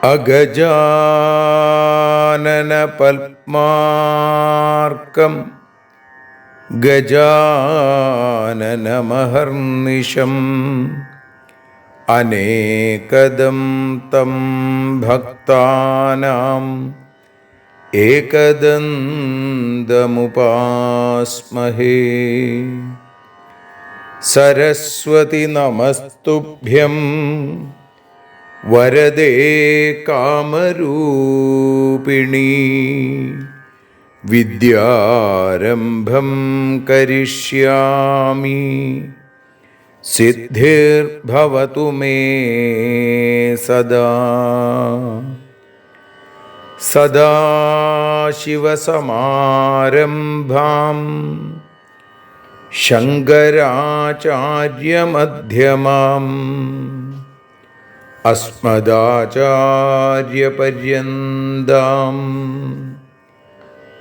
അഗജാനന പത്മാർക്കം ഗജാനനമഹർനിശം അനേകദം തം ഭക്താനാം ഏകദന്തമുപാസ്മഹേ. സരസ്വതി നമസ്തുഭ്യം വരദേ കാമരൂപിണി. വിദ്യാരംഭം കരിഷ്യാമി സിദ്ധിർഭവതു മേ സദാ. സദാശിവസമാരംഭാം ശങ്കരാചാര്യമധ്യമാം അസ്മദാചാര്യപര്യന്താം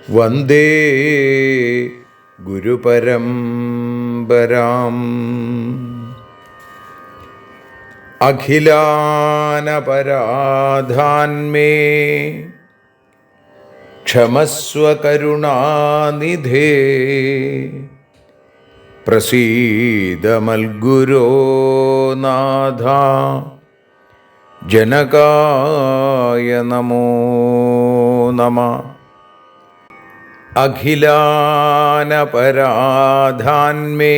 വന്ദേ ഗുരുപരമ്പരാം. അഖിലാനപരാധാന്മേ ക്ഷമസ്വ കരുണാനിധേ. പ്രസീദ മൽഗുരോ നാഥ ജനകായ നമോ നമഃ. അഖിലാനപരാധാന്മേ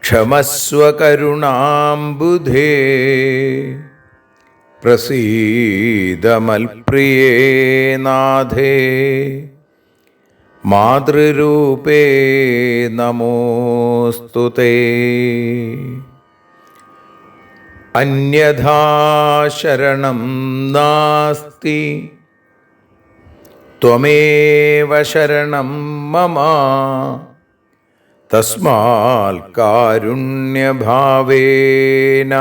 ക്ഷമസ്വ കരുണാംബുധേ. പ്രസീദ മൽപ്രിയേ നാഥേ മാതൃരൂപേ നമോസ്തുതേ. അന്യഥാ ശരണം നാസ്തി ത്വമേവ ശരണം മമ. തസ്മാൽ കാരുണ്യഭാവേന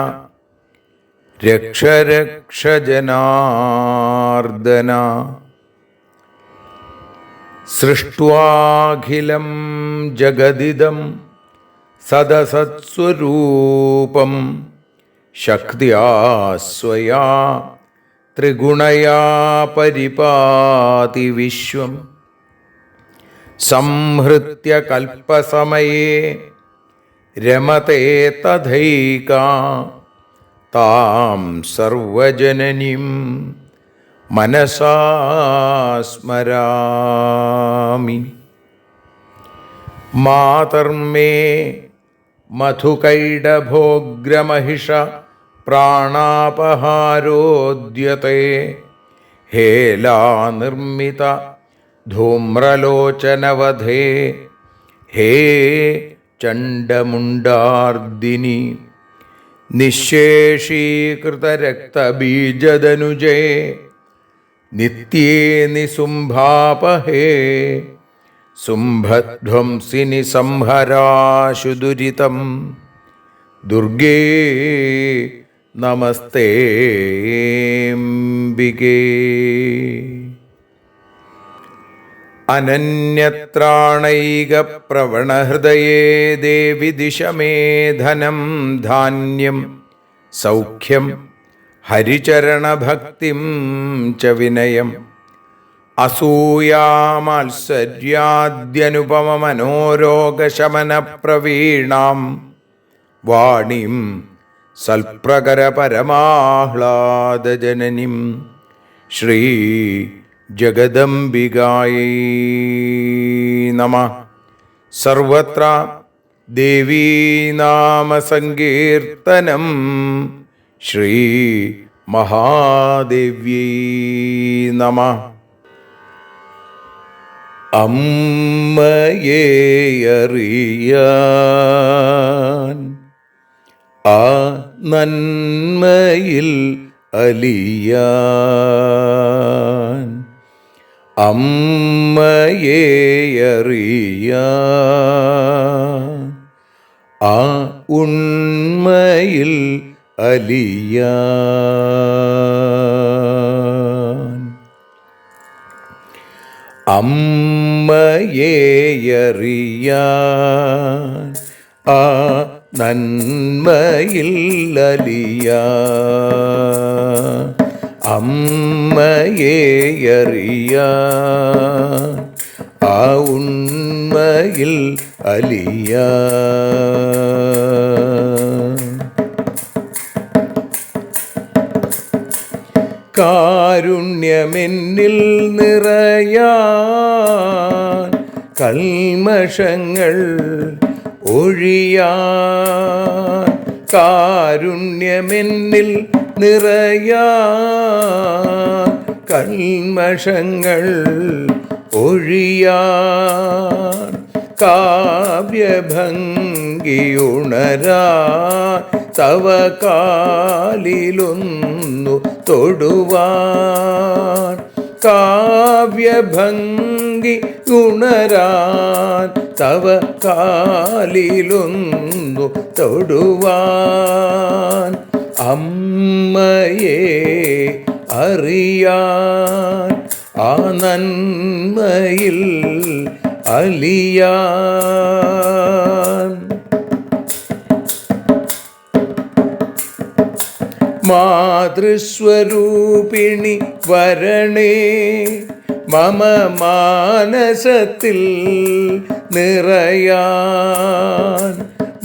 രക്ഷ രക്ഷ ജനാർദ്ദന. സൃഷ്ട്വാഖിലം ജഗദിദം സദസത്സ്വരൂപം ശക്തിയാ സ്വയാ ത്രിഗുണയാ പരിപാതി വിശ്വം. സംഹൃത്യ കൽപ്പസമയേ രമതേ തഥൈകാ താം സർവജനനീം മനസാ സ്മരാമി. മാതർമേ മധുകൈടഭോഗ്രമഹിഷ പ്രാണാപഹാരോദ്യത്തെ. ഹേലാനിർമ്മിത ധൂമ്രലോചനവധേ ഹേ ചണ്ഡമുണ്ഡാർദിനി. നിശേഷീകൃതരക്തബീജദനുജേ നിത്യേ നിസുംഭാപഹേ. സുംഭധ്വംസിനി സംഹരാശു ദുരിതം ദുർഗേ നമസ്തേംബികേ. അനന്യത്രാണൈകപ്രവണഹൃദയേ ദേവി ദിശ മേ ധനം ധാന്യം സൗഖ്യം ഹരിചരണഭക്തിം ച വിനയം. അസൂയാമാത്സര്യാദ്യനുപമമനോരോഗശമനപ്രവീണാം വാണീം സൽപ്രകരപരമാഹ്ലാദജനനീം ശ്രീ ജഗദംബികായൈ നമഃ. സർവത്ര ദേവീനാമസങ്കീർത്തനം ശ്രീ മഹാദേവ്യൈ നമഃ. അമ്മയെ അറിയാൻ ആ നന്മയിൽ അലിയാൻ, അമ്മയെ അറിയാൻ ആ ഉണ്മയിൽ അലിയാൻ, അമ്മയെ അറിയാൻ ആ നന്മയിൽ അലിയാൻ, അമ്മയെ അറിയാൻ ആ ഉണ്മയിൽ അലിയാൻ. കാരുണ്യമെന്നിൽ നിറയാൻ, കൽമഷങ്ങൾ ഒഴിയാൻ, കാരുണ്യമെന്നിൽ നിറയാൻ, കൽമഷങ്ങൾ ഒഴിയാൻ, കാവ്യഭംഗിയുണരാൻ തവ കാലിലൊന്നു തൊടുവാൻ, കാവ്യഭംഗി ഉണരാൻ തവ കാലിലൊന്നു തൊടുവാൻ, അമ്മയെ അറിയാൻ ആ നന്മയിൽ അലിയാൻ. മാതൃസ്വരൂപിണി വരണേ മമ മാനസത്തിൽ നിറയാൻ,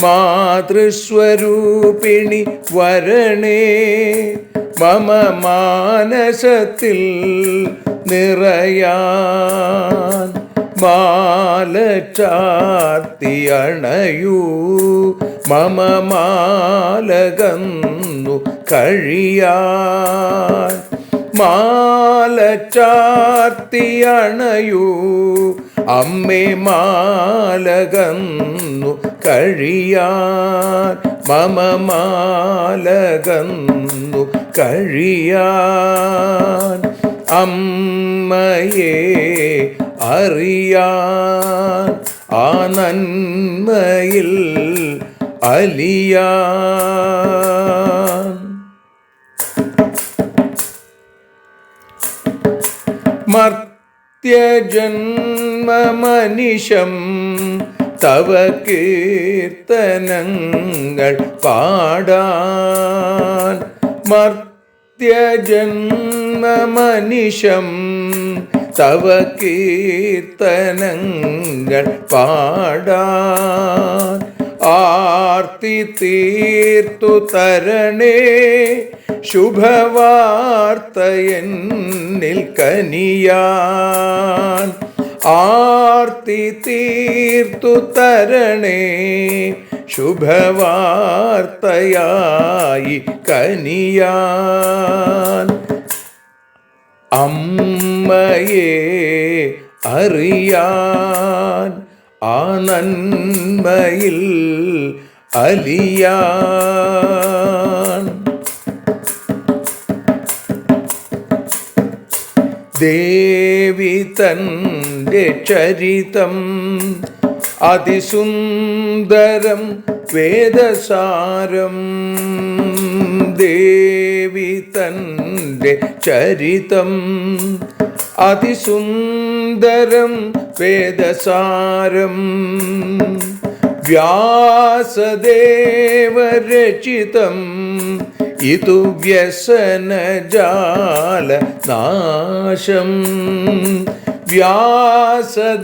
മാതൃസ്വരൂപിണി വരണേ മമ മാനസത്തിൽ നിറയാൻ, മാല ചാർത്തി അണയൂ മമ മാലകന്നു കഴിയാൻ, മാല ചാർത്തി അണയൂ അമ്മേ മാലകന്നു കഴിയാൻ, മമ മാലകന്നു കഴിയാൻ, അമ്മയെ അറിയാൻ ആ നന്മയിൽ അലിയാൻ. മർത്യജന്മമനിശം തവ കീർത്തനങ്ങൾ പാടാൻ, മർത്യജന്മമനിശം തവ കീർത്തനങ്ങൾ പാടാൻ, ആർത്തി തീർത്തു തരണേ ശുഭവാർത്ത എന്നിൽ കനിയാൻ, ആർത്തി തീർത്തു തരണേ ശുഭവാർത്തയായി കനിയാൻ, അമ്മയെ അറിയാൻ ആ നന്മയിൽ അലിയാൻ. ദേവി തൻ്റെ ചരിതം അതിസുന്ദരം വേദസാരം, ദേവി തൻ്റെ ചരിതം അതിസുന്ദരം വേദസാരം, വ്യാസദേവരചിതം ഇതു വ്യസനജാല നാശം, വ്യാസദേവചരിതം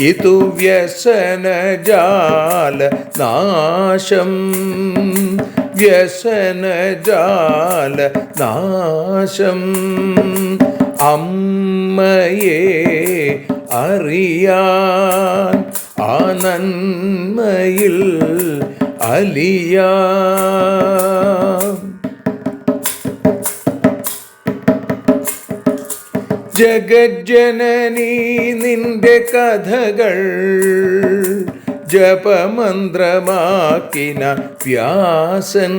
ഇതു വ്യസനജാല നാശം, വ്യസനജാല നാശം, അമ്മയെ അറിയാൻ ആ നന്മയിൽ അലിയാൻ. ജഗജ്ജനനീ നിന്റെ കഥകൾ ജപമന്ത്രമാക്കിന വ്യാസൻ.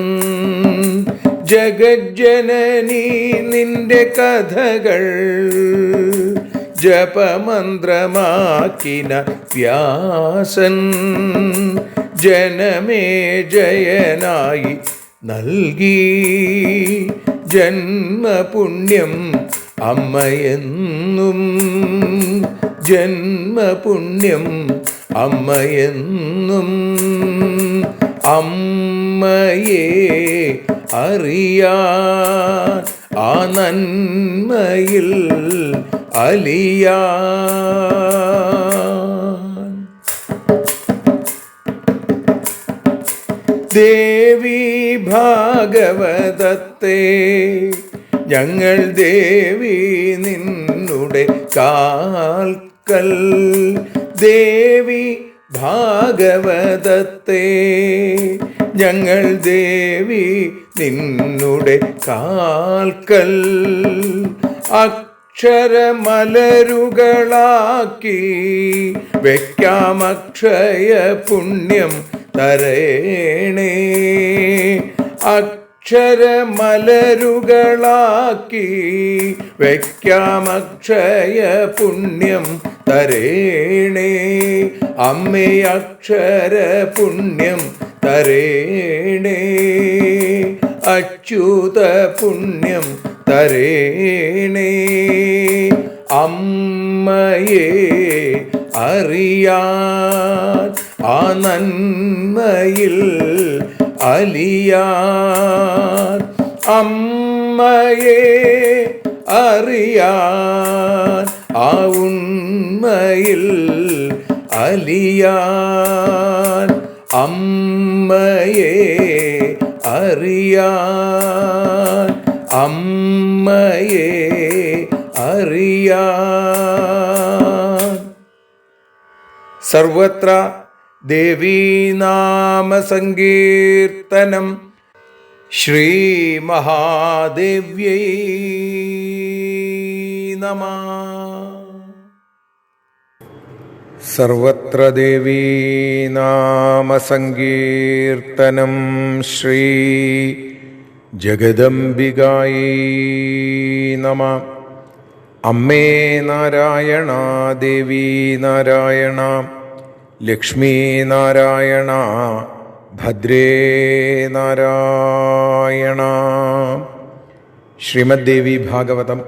ജഗജ്ജനനീ നിന്റെ കഥകൾ ജപമന്ത്രമാക്കിന വ്യാസൻ. ജനമേ ജയനായി നൽകി ജന്മപുണ്യം അമ്മയെന്നും. ജന്മപുണ്യം അമ്മയെന്നും. അമ്മയെ അറിയാൻ ആ നന്മയിൽ അലിയാൻ. ദേവി ഭാഗവതത്തെ ഞങ്ങൾ ദേവി നിന്നുടെ കാൽക്കൽ. ദേവി ഭാഗവതത്തെ ഞങ്ങൾ ദേവി നിന്നുടെ കാൽക്കൽ. അക്ഷരമലരുകളാക്കി വയ്ക്കാം അക്ഷയ പുണ്യം തരേണേ. അക്ഷരമലരുകളാക്കി വയ്ക്കാം അക്ഷയ പുണ്യം തരേണേ. അമ്മേ അക്ഷര പുണ്യം തരേണേ. അച്യുത പുണ്യം തരേണേ. അമ്മയെ അറിയാൻ ആ നന്മയിൽ അലിയാൻ. അമ്മയെ അറിയാൻ ആ ഉണ്മയിൽ അലിയാൻ. അമ്മയെ അറിയാൻ. അമ്മയെ അറിയാൻ. സർവത്ര ദേവീനാമസങ്കീർത്തനം. ശ്രീ മഹാദേവ്യൈ നമഃ. സർവത്ര ദേവീനാമസങ്കീർത്തനം. ശ്രീ ജഗദംബികായൈ നമഃ. അമ്മേ നാരായണ, ദേവി നാരായണ, ലക്ഷ്മീ നാരായണ, ഭദ്രേ നാരായണ. ശ്രീമദ്ദേവി ഭാഗവതം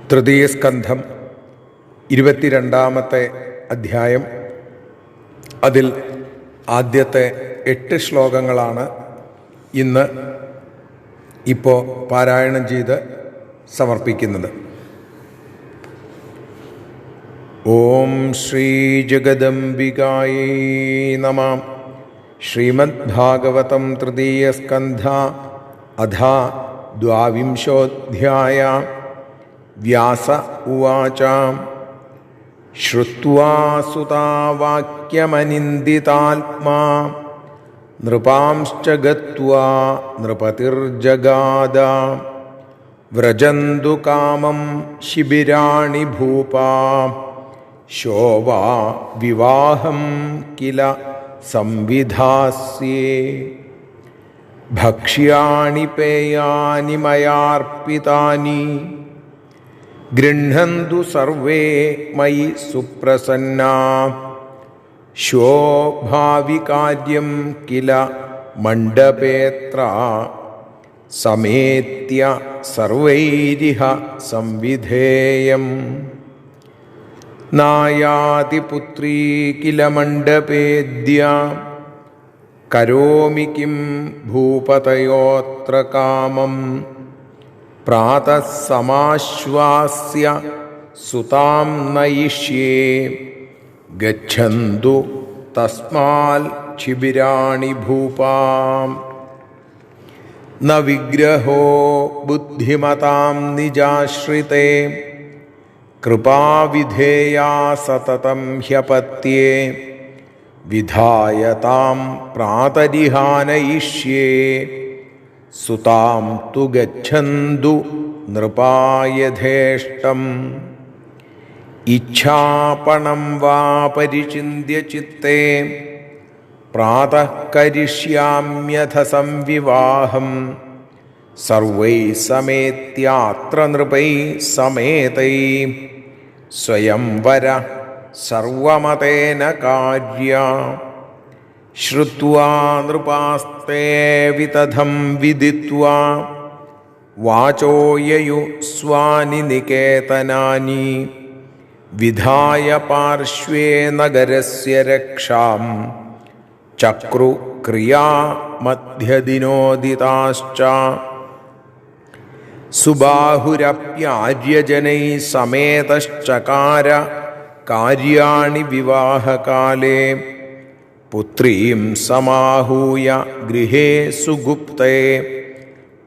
തൃതീയ സ്കന്ധം 22-ാമത്തെ അധ്യായം. അതിൽ ആദ്യത്തെ 8 ശ്ലോകങ്ങളാണ് ഇപ്പോൾ പാരായണം ചെയ്ത് സമർപ്പിക്കുന്നത്. ഓം ശ്രീ ജഗദംബികായൈ നമഃ. ശ്രീമദ്ഭാഗവതം തൃതീയ സ്കന്ധ അധ 22-ോऽധ്യായ. വ്യാസ ഉവാച. ശ്രുത്വാ സുതാ വാക്യമനിന്ദിതാത്മാ നൃപാംശ്ച ഗത്വാ നൃപതിർജഗാദ. വ്രജന്തു കാമം ശിബിരാണി ഭൂപാ ശോവാ വിവാഹം കില സംവിധാസ്യേ. ഭക്ഷ്യാണി പേയാനി മയാർപ്പിതാനി ഗൃഹ്ണന്തു സർവേ മയി സുപ്രസന്നാ. ശോഭാവികാര്യം കില മണ്ഡപേത്ര സമേത്യ സർവൈരിഹ സംവിധേയം. നായാതി പുത്രീ കില മണ്ഡപേദ്യ കരോമി കിം ഭൂപതയോത്ര കാമം. പ്രാതഃ സമാശ്വാസ്യ സുതാം നയിഷ്യേ ഗച്ഛന്തു തസ്മാൽ ശിബിരാണി ഭൂപാം. ന വിഗ്രഹോ ബുദ്ധിമതാം നിജാശ്രിതേ കൃപാവിധേയാ സതതം ഹ്യപത്യേ. വിധായ താം പ്രാതരിഹാനയിഷ്യേ സുതാം തു ഗച്ഛന്തു നൃപായഥേഷ്ടം. ഇച്ഛാപണം വാ പരിചിന്യ ചിത്തേ പ്രാതഃ കരിഷ്യാമ്യഥ സംവിവാഹം. സർവൈ സമേത്യാത്ര നൃപൈ സമേതൈ സ്വയംവര സർവമതേന കാര്യ. ശ്രുത്വാ നൃപാസ്തേ വിതഥം വിദിത്വാ വാചോ യയുസ്വാനി നികേതനാനി. വിധായ പാർശ്വേ നഗരസ്യ രക്ഷാം ചക്രു ക്രിയാ മധ്യദിനോദിതാശ്ച. സുബാഹുരപ്യാര്യജനൈ സമേതശ്ചകാര കാര്യാണി വിവാഹകാലേ. പുത്രീം സമാഹൂയ ഗൃഹേ സുഗുപ്തേ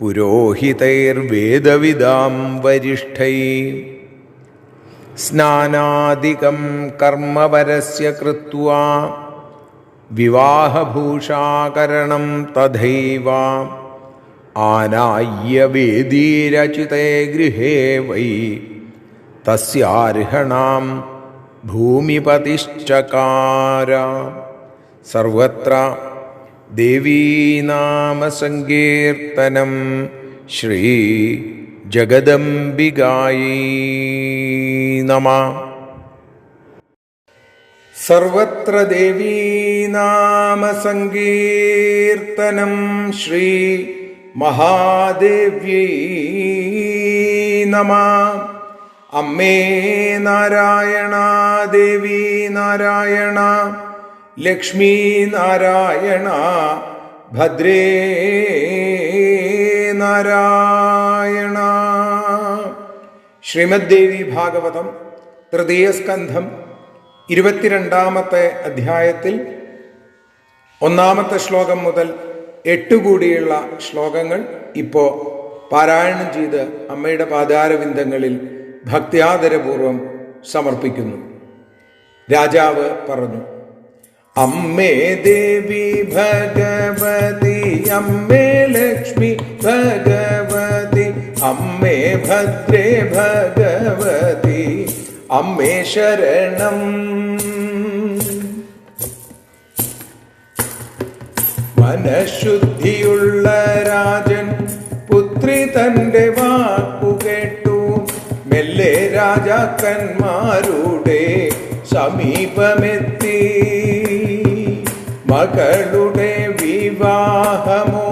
പുരോഹിതൈർവേദവിദാം വരിഷ്ഠൈ. സ്നാനാദികം കർമ്മവരസ്യ കൃത്വാ വിവാഹഭൂഷാകരണം തഥൈവ. ആനായ്യ വേദീരചിതേ ഗൃഹേ വൈ തസ്യാർഹണാം ഭൂമിപതിശ്ചകാര. സർവത്ര ദേവീനാമസങ്കീർത്തനം. ശ്രീ ജഗദംബികായൈ നമഃ. സർവത്ര ദേവീനാമസങ്കീർത്തനം. ശ്രീ മഹാദേവ്യൈ നമഃ. അമ്മേ നാരായണ, ദേവി നാരായണ, ലക്ഷ്മീ നാരായണ, ഭദ്രേ നാരായണ. ശ്രീമദ് ദേവി ഭാഗവതം തൃതീയ സ്കന്ധം 22-ാമത്തെ അധ്യായത്തിൽ 1-ാമത്തെ ശ്ലോകം മുതൽ 8 കൂടിയുള്ള ശ്ലോകങ്ങൾ ഇപ്പോൾ പാരായണം ചെയ്ത് അമ്മയുടെ പാദാരവിന്ദങ്ങളിൽ ഭക്ത്യാദരപൂർവം സമർപ്പിക്കുന്നു. രാജാവ് പറഞ്ഞു: അമ്മേ ദേവി ഭഗവതി, അമ്മേ ലക്ഷ്മി ഭഗവതി, അമ്മേ ഭദ്രേ ഭഗവതി, അമ്മേ ശരണം. മനഃശുദ്ധിയുള്ള രാജൻ പുത്രി തന്റെ വാക്കുകേട്ടു മെല്ലെ രാജാക്കന്മാരുടെ സമീപമെത്തി. മകളുടെ വിവാഹമോ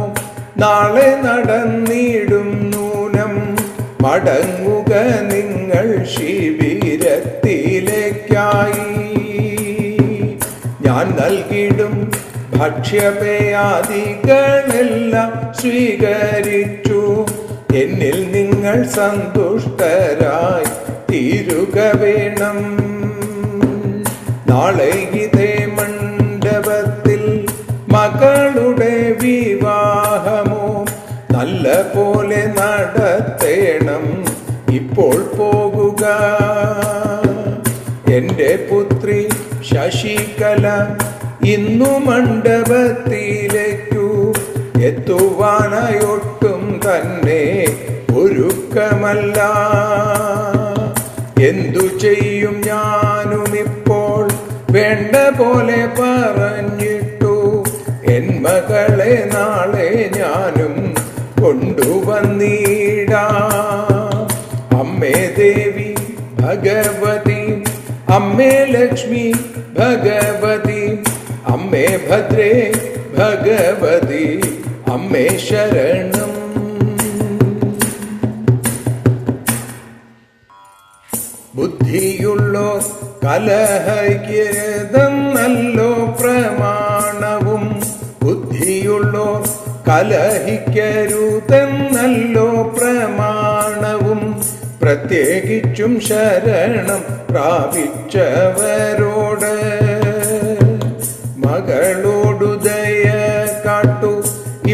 നാളെ നടന്നിടും നൂനം. മടങ്ങുക നിങ്ങൾ ശിബിരത്തിലേക്കായി. ഞാൻ നൽകിടും ഭക്ഷ്യപേയാദികളെല്ലാം സ്വീകരിച്ചു. എന്നിൽ നിങ്ങൾ സന്തുഷ്ടരായി തീരുക വേണം. നാളെ ഇതേ മണ്ഡപത്തിൽ മകളുടെ വിവാഹമോ നല്ല പോലെ നടത്തേണം. ഇപ്പോൾ പോകുക. എൻ്റെ പുത്രി ശശികല ഇന്നു മണ്ഡപത്തിലേക്കു എത്തുവാനായൊട്ടും തന്നെ ഒരുക്കമല്ല. എന്തു ചെയ്യും ഞാനുമിപ്പോൾ? വേണ്ട പോലെ പറഞ്ഞിട്ടു എൻ മകളെ നാളെ ഞാനും കൊണ്ടുവന്നിടാം. അമ്മേ ദേവി ഭഗവതി, അമ്മേ ലക്ഷ്മി ഭഗവതി, അമ്മേ ഭദ്രേ ഭഗവതി, അമ്മേ ശരണം. ബുദ്ധിയുള്ളോ കലഹയ്ക്കരുതെന്നല്ലോ പ്രമാണവും. ബുദ്ധിയുള്ളോ കലഹിക്കരുതെന്നല്ലോ പ്രമാണവും. പ്രത്യേകിച്ചും ശരണം പ്രാപിച്ചവരോട് മകളോടു ദയ കാട്ടു.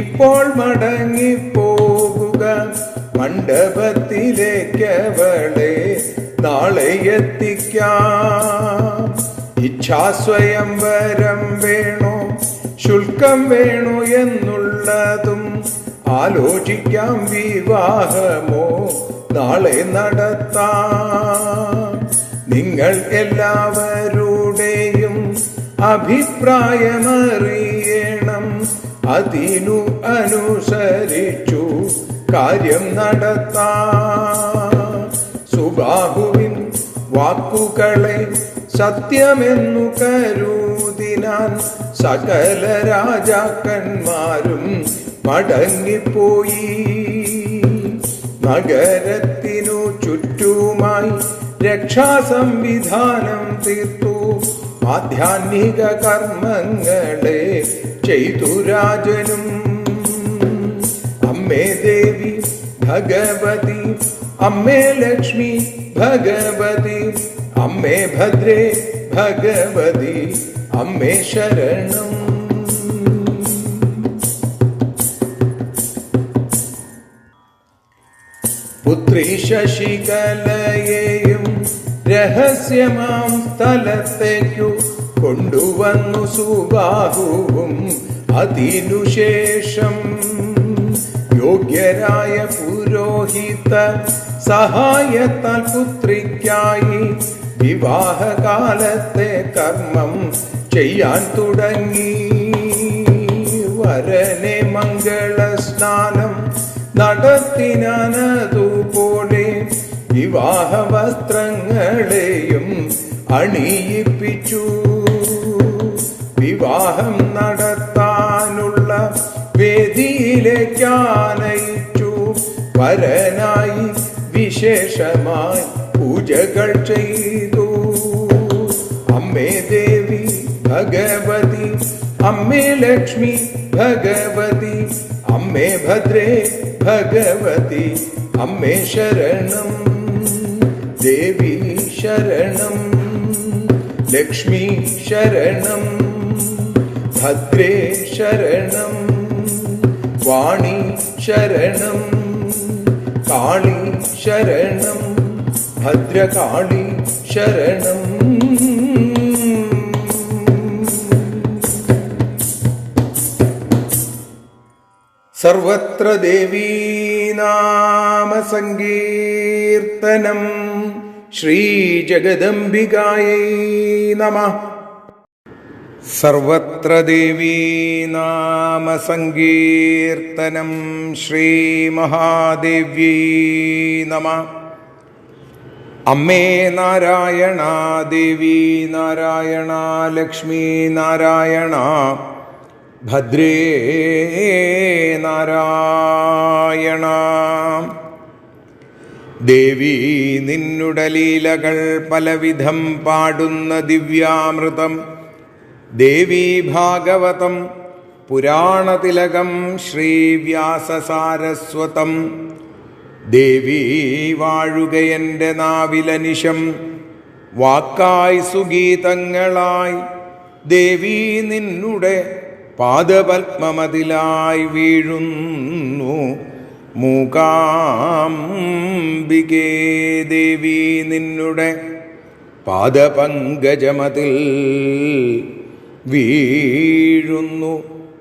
ഇപ്പോൾ മടങ്ങിപ്പോകുക. മണ്ഡപത്തിലേക്കവളെ നാളെ എത്തിക്കാം. ഇച്ഛാസ്വയംവരം വേണോ ശുൽക്കം വേണോ എന്നുള്ളതും ആലോചിക്കാം. വിവാഹമോ നാളെ നടത്താം. നിങ്ങൾ എല്ലാവരുടെയും അഭിപ്രായമറിയണം. അതിനു അനുസരിച്ചു കാര്യം നടത്താം. സുബാഹുവിൻ വാക്കുകളെ സത്യമെന്നു കരുതിനാൻ സകല രാജാക്കന്മാരും മടങ്ങിപ്പോയി. നഗരത്തിനു ചുറ്റുമായി രക്ഷാസംവിധാനം തീർത്തു. ആധ്യാത്മിക കർമ്മങ്ങളെ ചെയ്തു രാജനും. അമ്മേ ദേവി ഭഗവതി, അമ്മേ ലക്ഷ്മി ഭഗവതി, അമ്മേ ഭദ്രേ ഭഗവതി, അമ്മേ ശരണം. പുത്രി ശശികലയെയും രഹസ്യമാം സ്ഥലത്തേക്കു കൊണ്ടുവന്നു സുബാഹുവും. അതിനുശേഷം യോഗ്യരായ പുരോഹിത സഹായത്താൽ പുത്രിക്കായി വിവാഹകാലത്തെ കർമ്മം ചെയ്യാൻ തുടങ്ങി. വരനെ മംഗളസ്നാനം നടത്തിനതുപോലെ വിവാഹ വസ്ത്രങ്ങളെയും അണിയിപ്പിച്ചു. വിവാഹം നടത്താനുള്ള വേദിയിലേക്കാനയിച്ചു. വരനായി വിശേഷമായി പൂജകൾ ചെയ്തു. അമ്മേ ദേവി ഭഗവതി, അമ്മേ ലക്ഷ്മി ഭഗവതി, അമ്മേ ഭദ്രേ ഭഗവതി, അമ്മേ ശരണം. ദേവി ശരണം, ലക്ഷ്മി ശരണം, ഭദ്രേ ശരണം, വാണി ശരണം, കാളി ശരണം, ഭദ്രകാളി ശരണം. സർവത്ര ദേവീനാമസങ്കീർത്തനം. ശ്രീജഗദംബികായൈ നമഃ. സർവത്ര ദേവീനാമസങ്കീർത്തനം. ശ്രീമഹാദേവ്യൈ നമഃ. അമ്മേ നാരായണ, ദേവി നാരായണ, ലക്ഷ്മി നാരായണ, ഭദ്രേ നാരായണ. ദേവി നിന്നുടെ ലീലകൾ പലവിധം പാടുന്ന ദിവ്യാമൃതം. ദേവി ഭാഗവതം പുരാണതിലകം ശ്രീവ്യാസസാരസ്വതം. ദേവി വാഴുകയെൻ്റെ നാവിലനിശം വാക്കായി സുഗീതങ്ങളായി. ദേവി നിന്നുടെ പാദപത്മമതിലായി വീഴുന്നു മൂകാംബികേ. ദേവി നിന്നുടെ പാദപങ്കജമതിൽ വീഴുന്നു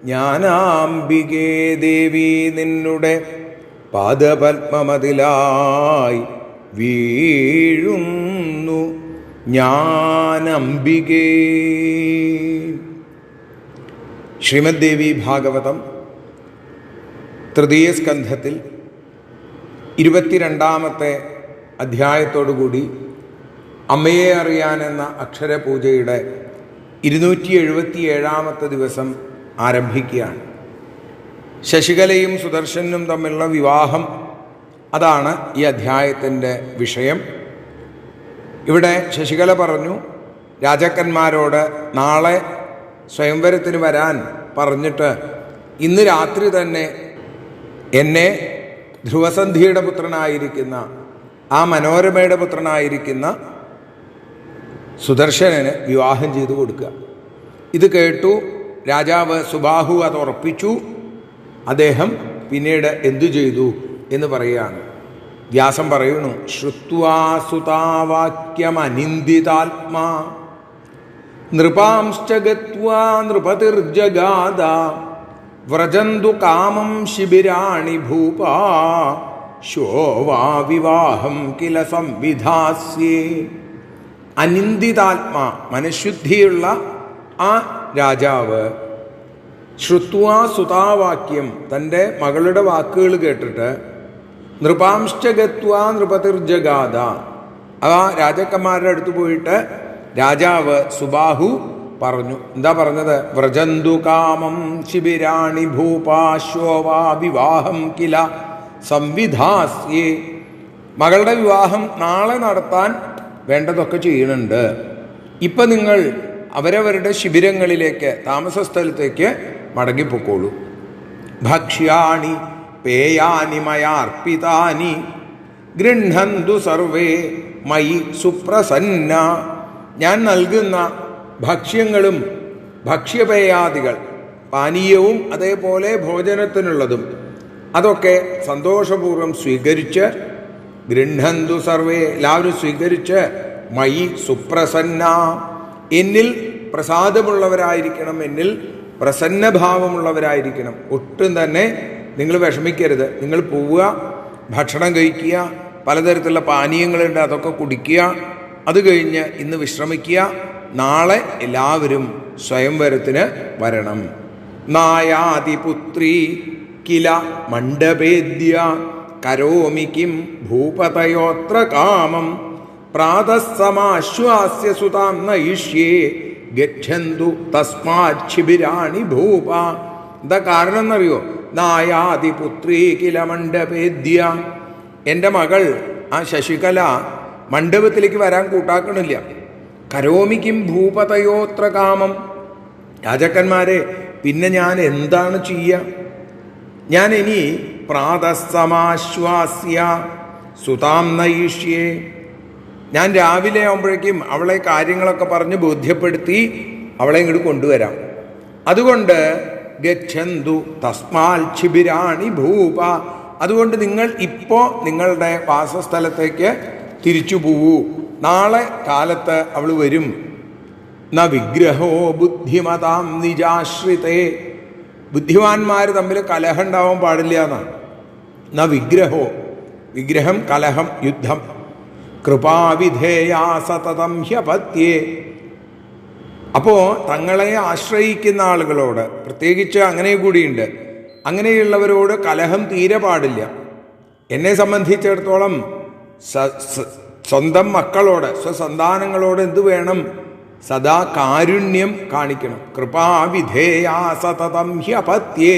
ജ്ഞാനാംബികേ. ദേവി നിന്നുടെ പാദപത്മമതിലായി വീഴുന്നു ജ്ഞാനംബികേ. ശ്രീമദ് ദേവി ഭാഗവതം തൃതീയ സ്കന്ധത്തിൽ 22-ാമത്തെ അധ്യായത്തോടുകൂടി അമ്മയെ അറിയാനെന്ന അക്ഷരപൂജയുടെ 277-ാമത്തെ ദിവസം ആരംഭിക്കുകയാണ്. ശശികലയും സുദർശനും തമ്മിലുള്ള വിവാഹം, അതാണ് ഈ അധ്യായത്തിൻ്റെ വിഷയം. ഇവിടെ ശശികല പറഞ്ഞു രാജാക്കന്മാരോട് നാളെ സ്വയംവരത്തിന് വരാൻ പറഞ്ഞിട്ട് ഇന്ന് രാത്രി തന്നെ എന്നെ ധ്രുവസന്ധിയുടെ പുത്രനായിരിക്കുന്ന, ആ മനോരമയുടെ പുത്രനായിരിക്കുന്ന സുദർശനന് വിവാഹം ചെയ്തു കൊടുക്കുക. ഇത് കേട്ടു രാജാവ് സുബാഹു അത് ഉറപ്പിച്ചു. അദ്ദേഹം പിന്നീട് എന്തു ചെയ്തു എന്ന് പറയുകയാണ്. വ്യാസം പറയുന്നു, ശ്രുത്വാ സുതാവാക്യമനിന്ദിതാത്മാ നൃപാംശ്ച ഗത്വാ നൃപതിർജഗാദ വ്രജന്തു കാമം ശിബിരാണി ഭൂപാ ശോവാ വിവാഹം കില സംവിധാസ്യേ. അനിന്ദിതാത്മാ, മനഃശുദ്ധിയുള്ള ആ രാജാവ് ശ്രുത്വാ സുതാവാക്യം, തൻ്റെ മകളുടെ വാക്കുകൾ കേട്ടിട്ട് നൃപാംശ്ചഗത്വാ നൃപതിർജഗാദ, ആ രാജാക്കന്മാരുടെ അടുത്ത് പോയിട്ട് രാജാവ് സുബാഹു പറഞ്ഞു. എന്താ പറഞ്ഞത്? വ്രജന്തു കാമം ശിബിരാണി ഭൂപാശ്വവാ വിവാഹം കില സംവിധാസ്യേ. മകളുടെ വിവാഹം നാളെ നടത്താൻ വേണ്ടതൊക്കെ ചെയ്യുന്നുണ്ട്. ഇപ്പം നിങ്ങൾ അവരവരുടെ ശിബിരങ്ങളിലേക്ക്, താമസ സ്ഥലത്തേക്ക് മടങ്ങിപ്പോക്കോളൂ. ഭക്ഷ്യാണി പേയാനി മയാർപ്പിതാനി ഗൃഹന്തു സർവേ മയി സുപ്രസന്ന. ഞാൻ നൽകുന്ന ഭക്ഷ്യങ്ങളും ഭക്ഷ്യപേയാദികൾ, പാനീയവും അതേപോലെ ഭോജനത്തിനുള്ളതും അതൊക്കെ സന്തോഷപൂർവ്വം സ്വീകരിച്ച്, ഗൃഹന്തു സർവേ, എല്ലാവരും സ്വീകരിച്ച്, മയി സുപ്രസന്ന, എന്നിൽ പ്രസാദമുള്ളവരായിരിക്കണം, എന്നിൽ പ്രസന്നഭാവമുള്ളവരായിരിക്കണം. ഒട്ടും തന്നെ നിങ്ങൾ വിഷമിക്കരുത്. നിങ്ങൾ പോവുക, ഭക്ഷണം കഴിക്കുക, പലതരത്തിലുള്ള പാനീയങ്ങളുണ്ട്, അതൊക്കെ കുടിക്കുക. അത് കഴിഞ്ഞ് ഇന്ന് വിശ്രമിക്കുക. നാളെ എല്ലാവരും സ്വയംവരത്തിന് വരണം. നായാതിപുത്രീ കില മണ്ഡപേദ്യ കരോമി കിം ഭൂപതയോത്ര കാമം പ്രാതസമാശ്വാസ്യ സുതാം നയിഷ്യേ ഗച്ഛന്തു തസ്മാച്ഛിബിരാണി ഭൂപ. എന്താ കാരണം എന്നറിയോ? നായാതിപുത്രീ കില മണ്ഡപേദ്യ, എൻ്റെ മകൾ ആ ശശികല മണ്ഡപത്തിലേക്ക് വരാൻ കൂട്ടാക്കണില്ല. കരോമിക്കും ഭൂപതയോത്ര കാമം. രാജാക്കന്മാരെ, പിന്നെ ഞാൻ എന്താണ് ചെയ്യുക? ഞാൻ ഇനി പ്രാതസമാശ്വാസ്യ സുതാം നയിഷ്യേ, ഞാൻ രാവിലെ ആകുമ്പോഴേക്കും അവളെ കാര്യങ്ങളൊക്കെ പറഞ്ഞ് ബോധ്യപ്പെടുത്തി അവളെ ഇങ്ങോട്ട് കൊണ്ടുവരാം. അതുകൊണ്ട് ഗച്ഛന്തു തസ്മാൽ ശിബിരാണി ഭൂപ, അതുകൊണ്ട് നിങ്ങൾ ഇപ്പോൾ നിങ്ങളുടെ വാസസ്ഥലത്തേക്ക് തിരിച്ചു പോവൂ. നാളെ കാലത്ത് അവൾ വരും. ന വിഗ്രഹോ ബുദ്ധിമതാം നിജാശ്രിതേ, ബുദ്ധിമാന്മാർ തമ്മിൽ കലഹം ഉണ്ടാവാൻ പാടില്ല എന്നാണ്. ന വിഗ്രഹോ, വിഗ്രഹം കലഹം, യുദ്ധം. കൃപാവിധേയാ സതതം ഹ്യപത്യേ, അപ്പോൾ തങ്ങളെ ആശ്രയിക്കുന്ന ആളുകളോട്, പ്രത്യേകിച്ച് അങ്ങനെ കൂടിയുണ്ട്, അങ്ങനെയുള്ളവരോട് കലഹം തീരെ പാടില്ല. എന്നെ സംബന്ധിച്ചിടത്തോളം സ്വന്തം മക്കളോട്, സ്വസന്താനങ്ങളോട് എന്തു വേണം? സദാ കാരുണ്യം കാണിക്കണം. കൃപാവിധേയാ സതതം ഹ്യപത്യേ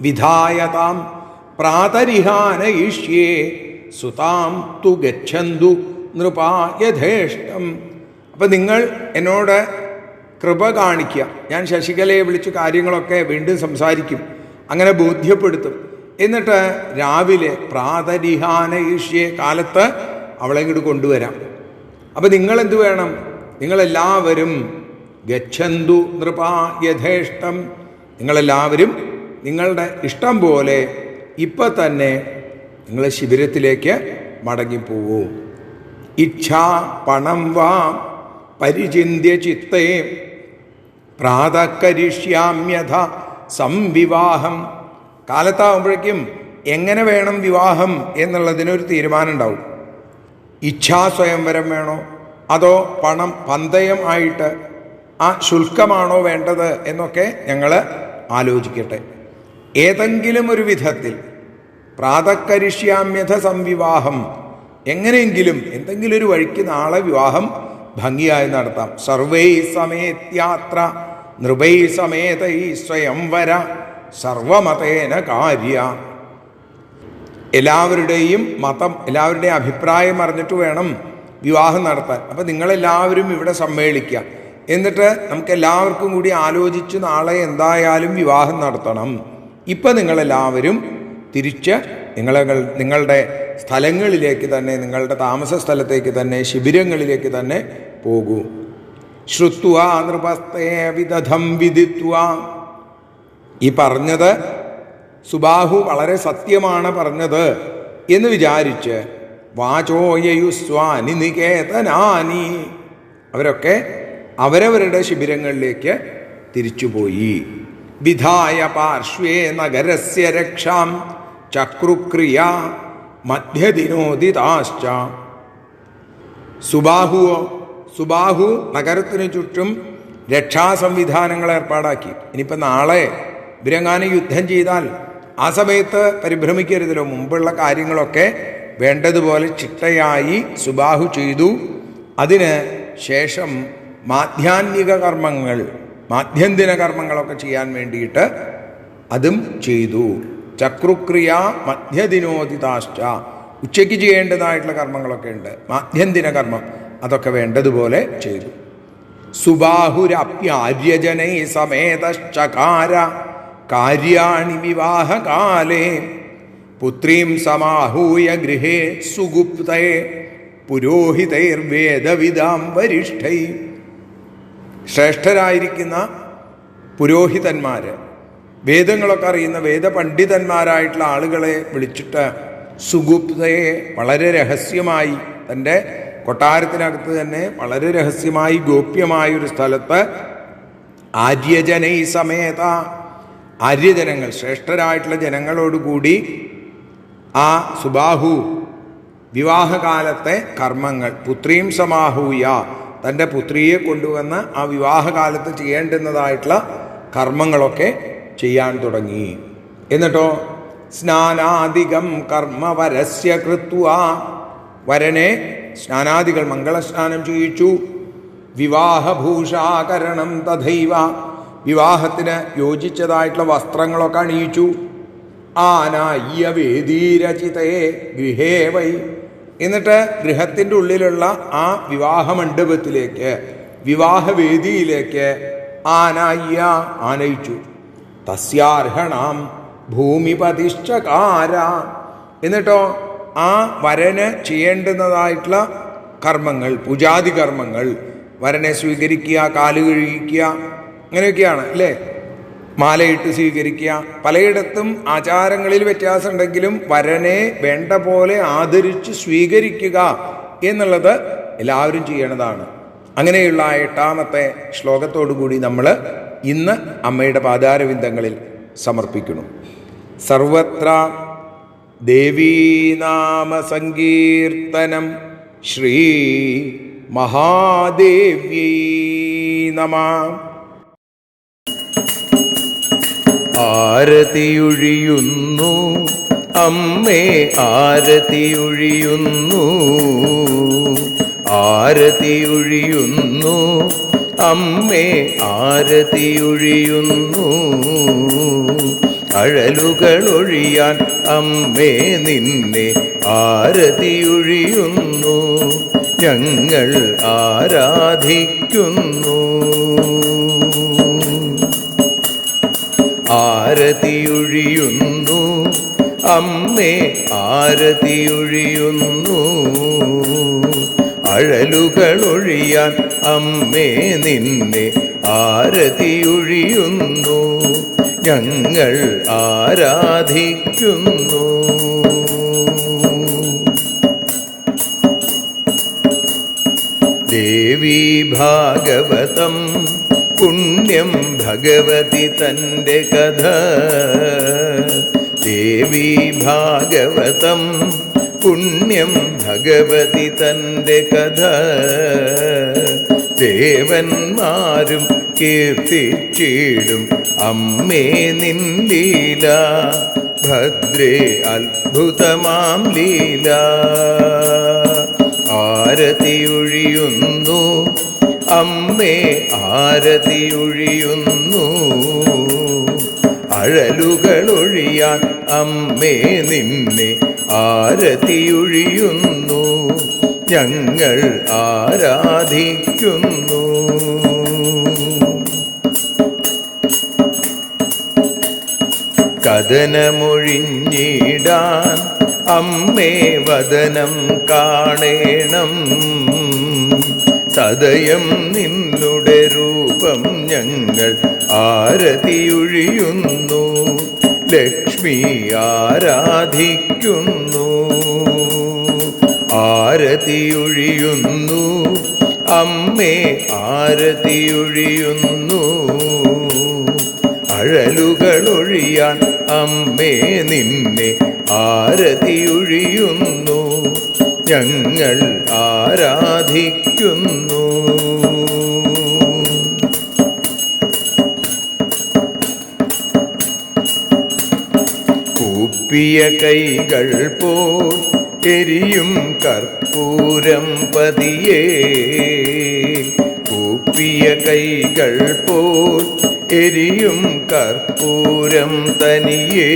വിധായതാം പ്രാതരിഹാനയിഷ്യേ സുതാം തു ഗച്ഛന്തു നൃപാ യഥേഷ്ടം. അപ്പം നിങ്ങൾ എന്നോട് കൃപ കാണിക്കുക. ഞാൻ ശശികലയെ വിളിച്ച് കാര്യങ്ങളൊക്കെ വീണ്ടും സംസാരിക്കും, അങ്ങനെ ബോധ്യപ്പെടുത്തും. എന്നിട്ട് രാവിലെ പ്രാതരിഹാനയിഷ്യേ, കാലത്ത് അവളെ ഇങ്ങോട്ട് കൊണ്ടുവരാം. അപ്പം നിങ്ങളെന്ത് വേണം? നിങ്ങളെല്ലാവരും ഗച്ഛന്തു നൃപാ യഥേഷ്ടം, നിങ്ങളെല്ലാവരും നിങ്ങളുടെ ഇഷ്ടം പോലെ ഇപ്പം തന്നെ നിങ്ങൾ ശിബിരത്തിലേക്ക് മടങ്ങിപ്പോവൂ. ഇച്ഛാ പണം വാ പരിചിന്യ ചിത്തേ പ്രാതകരിഷ്യാമ്യഥ സംവിവാഹം. കാലത്താവുമ്പോഴേക്കും എങ്ങനെ വേണം വിവാഹം എന്നുള്ളതിനൊരു തീരുമാനം ഉണ്ടാവും. ഇച്ഛാസ്വയംവരം വേണോ, അതോ പണം പന്തയം ആയിട്ട് ആ ശുൽക്കമാണോ വേണ്ടത് എന്നൊക്കെ ഞങ്ങൾ ആലോചിക്കട്ടെ. ഏതെങ്കിലും ഒരു വിധത്തിൽ പ്രാതകരിഷ്യാമ്യഥ സംവിവാഹം, എങ്ങനെയെങ്കിലും എന്തെങ്കിലും ഒരു വഴിക്ക് നാളെ വിവാഹം ഭംഗിയായി നടത്താം. സർവൈ സമേത്യാത്ര നൃപൈ സമേതൈ സ്വയംവര സർവമതേന കാര്യ. എല്ലാവരുടെയും മതം, എല്ലാവരുടെയും അഭിപ്രായം അറിഞ്ഞിട്ട് വേണം വിവാഹം നടത്താൻ. അപ്പം നിങ്ങളെല്ലാവരും ഇവിടെ സമ്മേളിക്കുക. എന്നിട്ട് നമുക്ക് എല്ലാവർക്കും കൂടി ആലോചിച്ച് നാളെ എന്തായാലും വിവാഹം നടത്തണം. ഇപ്പം നിങ്ങളെല്ലാവരും തിരിച്ച് നിങ്ങളുടെ സ്ഥലങ്ങളിലേക്ക് തന്നെ, നിങ്ങളുടെ താമസ സ്ഥലത്തേക്ക് തന്നെ, ശിബിരങ്ങളിലേക്ക് തന്നെ പോകൂ. ശ്രുത്വാ നൃപസ്തേ വിദധം വിദിത്വാ. ഈ പറഞ്ഞത് സുബാഹു വളരെ സത്യമാണ് പറഞ്ഞത് എന്ന് വിചാരിച്ച് വാചോയയുസ്വാനി നികേതനാനി, അവരൊക്കെ അവരവരുടെ ശിബിരങ്ങളിലേക്ക് തിരിച്ചുപോയി. വിധായ പാർശ്വേ നഗരസ്യ രക്ഷാം ചക്രുക്രിയ മധ്യദിനോദിതാശ്ച. സുബാഹുവോ, സുബാഹു നഗരത്തിനു ചുറ്റും രക്ഷാസംവിധാനങ്ങൾ ഏർപ്പാടാക്കി. ഇനിയിപ്പോൾ നാളെ ഇവരെങ്ങാനും യുദ്ധം ചെയ്താൽ ആ സമയത്ത് പരിഭ്രമിക്കരുതല്ലോ. മുമ്പുള്ള കാര്യങ്ങളൊക്കെ വേണ്ടതുപോലെ ചിട്ടയായി സുബാഹു ചെയ്തു. അതിന് ശേഷം മാധ്യാന്തിക കർമ്മങ്ങൾ, മാധ്യന്തിന കർമ്മങ്ങളൊക്കെ ചെയ്യാൻ വേണ്ടിയിട്ട് അതും ചെയ്തു. ചക്രുക്രിയ മധ്യദിനോദിതാശ്ച, ഉച്ചയ്ക്ക് ചെയ്യേണ്ടതായിട്ടുള്ള കർമ്മങ്ങളൊക്കെ ഉണ്ട്. മാധ്യന്തിന കർമ്മം അതൊക്കെ വേണ്ടതുപോലെ ചെയ്തു. സുബാഹുരപ്യാര്യജനൈ സമേതശ്ചകാര കാര്യാണി വിവാഹകാലേ പുത്രീം സമാഹൂയ ഗൃഹേ സുഗുപ്തേ പുരോഹിതൈർവേദവിദാം വരിഷ്ഠൈ. ശ്രേഷ്ഠരായിരിക്കുന്ന പുരോഹിതന്മാർ, വേദങ്ങളൊക്കെ അറിയുന്ന വേദപണ്ഡിതന്മാരായിട്ടുള്ള ആളുകളെ വിളിച്ചിട്ട് സുഗുപ്തയെ വളരെ രഹസ്യമായി, തൻ്റെ കൊട്ടാരത്തിനകത്ത് തന്നെ വളരെ രഹസ്യമായി ഗോപ്യമായൊരു സ്ഥലത്ത് ആര്യജനൈ സമേത, ആര്യജനങ്ങൾ ശ്രേഷ്ഠരായിട്ടുള്ള ജനങ്ങളോടുകൂടി ആ സുബാഹു വിവാഹകാലത്തെ കർമ്മങ്ങൾ, പുത്രീം സമാഹൂയ, തൻ്റെ പുത്രിയെ കൊണ്ടുവന്ന് ആ വിവാഹകാലത്ത് ചെയ്യേണ്ടുന്നതായിട്ടുള്ള കർമ്മങ്ങളൊക്കെ ചെയ്യാൻ തുടങ്ങി. എന്നിട്ടോ സ്നാനാദികം കർമ്മ വരസ്യ കൃത്വ, വരനെ സ്നാനാദികൾ മംഗളസ്നാനം ചെയ്യിച്ചു. വിവാഹഭൂഷാകരണം തഥൈവ, വിവാഹത്തിന് യോജിച്ചതായിട്ടുള്ള വസ്ത്രങ്ങളൊക്കെ അണിയിച്ചു. ആനായ്യ വേദീരചിതേ ഗൃഹേ വൈ, എന്നിട്ട് ഗൃഹത്തിൻ്റെ ഉള്ളിലുള്ള ആ വിവാഹമണ്ഡപത്തിലേക്ക്, വിവാഹവേദിയിലേക്ക് ആനായ്യ, ആനയിച്ചു. തസ്യാർഹണാം ഭൂമിപതിശ്ചകാര, എന്നിട്ടോ ആ വരന് ചെയ്യേണ്ടുന്നതായിട്ടുള്ള കർമ്മങ്ങൾ, പൂജാതി കർമ്മങ്ങൾ, വരനെ സ്വീകരിക്കുക, കാല് കഴുകിക്കുക, അങ്ങനെയൊക്കെയാണ് അല്ലേ, മാലയിട്ട് സ്വീകരിക്കുക. പലയിടത്തും ആചാരങ്ങളിൽ വ്യത്യാസമുണ്ടെങ്കിലും വരനെ വേണ്ട പോലെ ആദരിച്ച് സ്വീകരിക്കുക എന്നുള്ളത് എല്ലാവരും ചെയ്യണതാണ്. അങ്ങനെയുള്ള 8ാമത്തെ ശ്ലോകത്തോടുകൂടി നമ്മൾ ഇന്ന് അമ്മയുടെ പാദാരവിന്ദങ്ങളിൽ സമർപ്പിക്കുന്നു. സർവത്ര ദേവീനാമസങ്കീർത്തനം ശ്രീ മഹാദേവ്യൈ നമഃ. ആരതിയൊഴിയുന്നു അമ്മേ ആരതിയൊഴിയുന്നു, ആരതിയൊഴിയുന്നു അമ്മേ ആരതിയൊഴിയുന്നു. അഴലുകളൊഴിയാൻ അമ്മേ നിന്നെ ആരതിയൊഴിയുന്നു, ഞങ്ങൾ ആരാധിക്കുന്നു. ആരതിയൊഴിയുന്നു അമ്മേ ആരതിയൊഴിയുന്നു, അഴലുകളൊഴിയാൻ അമ്മേ നിന്നെ ആരതിയൊഴിയുന്നു, ഞങ്ങൾ ആരാധിക്കുന്നു. ദേവീ ഭാഗവതം പുണ്യം ഭഗവതി തൻ്റെ കഥ, ദേവീ ഭാഗവതം പുണ്യം ഭഗവതി തൻ്റെ കഥ. ദേവന്മാരും കീർത്തിച്ചിടും അമ്മേ നിൻ ലീല, ഭദ്രേ അത്ഭുതമാം ലീല. ആരതിയൊഴിയുന്നു അമ്മേ ആരതിയൊഴിയുന്നു, അഴലുകളൊഴിയാൻ അമ്മേ നിന്നെ ആരതിയൊഴിയുന്നു, ഞങ്ങൾ ആരാധിക്കുന്നു. കഥനമൊഴിഞ്ഞിടാൻ അമ്മേ വദനം കാണേണം, സദയം നിന്നുടെ രൂപം ഞങ്ങൾ ആരതിയൊഴിയുന്നു, ലക്ഷ്മി ആരാധിക്കുന്നു. ആരതിയൊഴിയുന്നു അമ്മേ ആരതിയൊഴിയുന്നു, അഴലുകളൊഴിയാൻ അമ്മേ നിന്നെ ആരതിയൊഴിയുന്നു, ഞങ്ങൾ ആരാധിക്കുന്നു. കൂപ്പിയ കൈകൾ പോൽ എരിയും കർപ്പൂരം പതിയേ, കൂപ്പിയ കൈകൾ പോൽ എരിയും കർപ്പൂരം തനിയേ,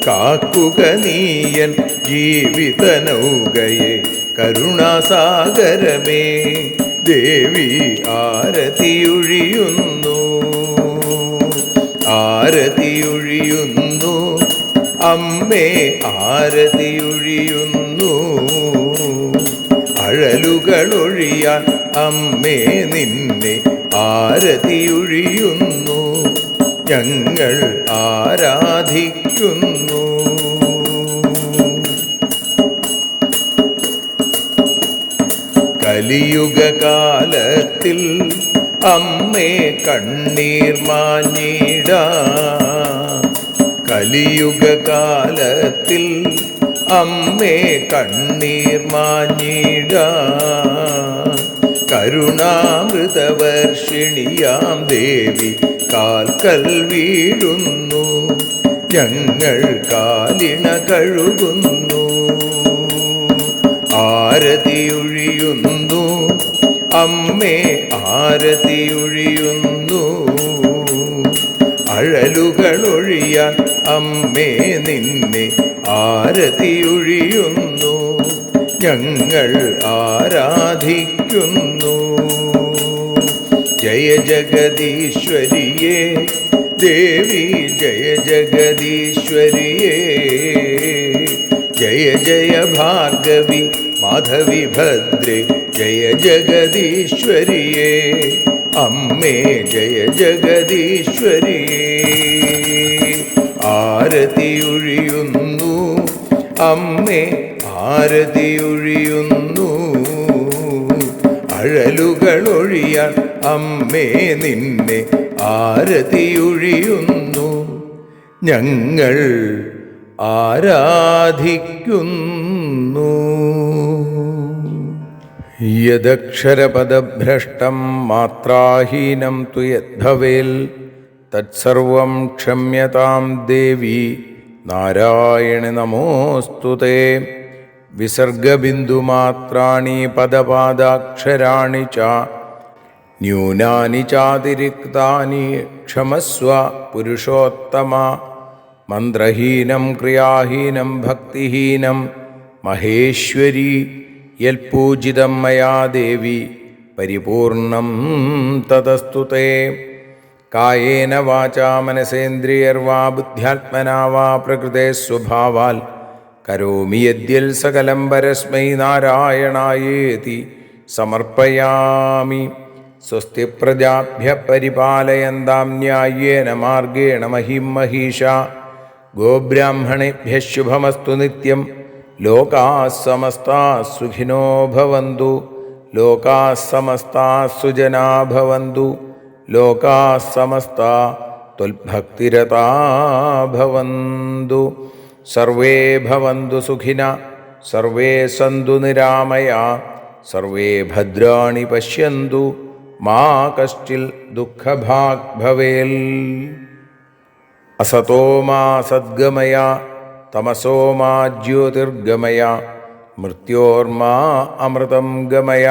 കാക്കുക നീയൻ ജീവിത നൗകയെ കരുണാസാഗരമേ, ദേവി ആരതിയൊഴിയുന്നു, ആരതിയൊഴിയുന്നു, അമ്മേ ആരതിയൊഴിയുന്നു. അഴലുകളൊഴിയാൻ അമ്മേ നിന്നെ ആരതിയൊഴിയുന്നു, ഞങ്ങൾ ആരാധിക്കുന്നു. കലിയുഗകാലത്തിൽ അമ്മേ കണ്ണീർ മാഞ്ഞിടാ, കലിയുഗകാലത്തിൽ അമ്മേ കണ്ണീർ മാഞ്ഞിടാ, കരുണാമൃതവർഷിണിയാം ദേവി കാൽക്കൽ വീഴുന്നു, ഞങ്ങൾ കാലിണ കഴുകുന്നു. ആരതിയൊഴിയുന്നു അമ്മേ ആരതിയൊഴിയുന്നു, അഴലുകളൊഴിയാൻ അമ്മേ നിന്നെ ആരതിയൊഴിയുന്നു, ഞങ്ങൾ ആരാധിക്കുന്നു. ജയ ജഗദീശ്വരിയേ ദേവി, ജയ ജഗദീശ്വരിയേ, ജയ ജയ ഭാർഗവി മാധവി ഭദ്രേ, ജയ ജഗദീശ്വരിയേ അമ്മേ, ജയ ജഗദീശ്വരിയേ. ആരതിയൊഴിയുന്നു അമ്മേ ആരതിയൊഴിയുന്നു, അഴലുകളൊഴിയാൻ അമ്മേ നിന്നെ ആരതിയൊഴിയുന്നു, ഞങ്ങൾ ആരാധിക്കുന്നു. യദക്ഷരപദഭ്രഷ്ടം മാത്രാഹീനം തു യദ്ഭവേൽ തത്സർവം ക്ഷമ്യതാം ദേവി നാരായണി നമോസ്തുതേ. വിസർഗബിന്ദുമാത്രാണി പദപാദാക്ഷരാണി ച ന്യൂനാനി ചാതിരിക്താനി ക്ഷമസ്വ പുരുഷോത്തമ. മന്ത്രഹീനം ക്രിയാഹീനം ഭക്തിഹീനം മഹേശ്വരി യൽപൂജിതം മയാ ദേവി പരിപൂർണം തതസ്തുതേ. കായേന വാചാ മനസേന്ദ്രിയർവാ ബുദ്ധ്യാത്മനാ വാ പ്രകൃതേ സ്വഭാവാൽ കരോമി യദ്യൽ സകലം പരസ്മൈ നാരായണായേതി സമർപ്പയാമി. സ്വസ്തി പ്രജാഭ്യ പരിപാലയന്താം ന്യായേന മാർഗേണ മഹിം മഹീഷാ. ഗോബ്രാഹ്മണേഭ്യഃ ശുഭമസ്തു നിത്യം. ലോകാഃ സമസ്താഃ സുഖിനോ ഭവന്തു. ലോകാഃ സമസ്താഃ സുജനാ ഭവന്തു. ലോകാഃ സമസ്താഃ ത്വൽഭക്തിരതാ ഭവന്തു. സർവേ ഭവന്തു സുഖിനഃ. സർവേ സന്തു നിരാമയാഃ. സർവേ ഭദ്രാണി പശ്യന്തു. മാ കശ്ചിൽ ദുഃഖഭാഗ് ഭവേൽ. അസതോ മാ സദ്ഗമയ. തമസോ മാ ജ്യോതിർഗമയ. മൃത്യോർമാ അമൃതം ഗമയ.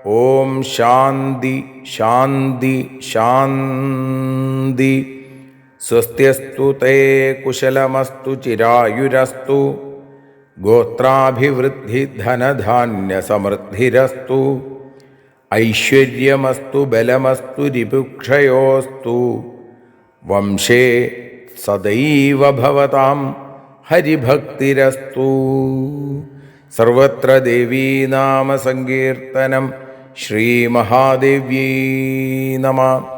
ഓം ശാന്തി ശാന്തി ശാന്തി. സ്വസ്ത്യസ്തു തേ കുശലമസ്തു ചിരായുരസ്തു. ഗോത്രാഭിവൃദ്ധി ധനധാന്യസമൃദ്ധിരസ്തു. ഐശ്വര്യമസ്തു ബലമസ്തു രിപുക്ഷയോസ്തു. വംശേ സദൈവ ഭവതാം ഹരിഭക്തിരസ്തു. സർവത്ര ദേവീനാമസങ്കീർത്തനം. ശ്രീമഹാദേവ്യൈ നമഃ.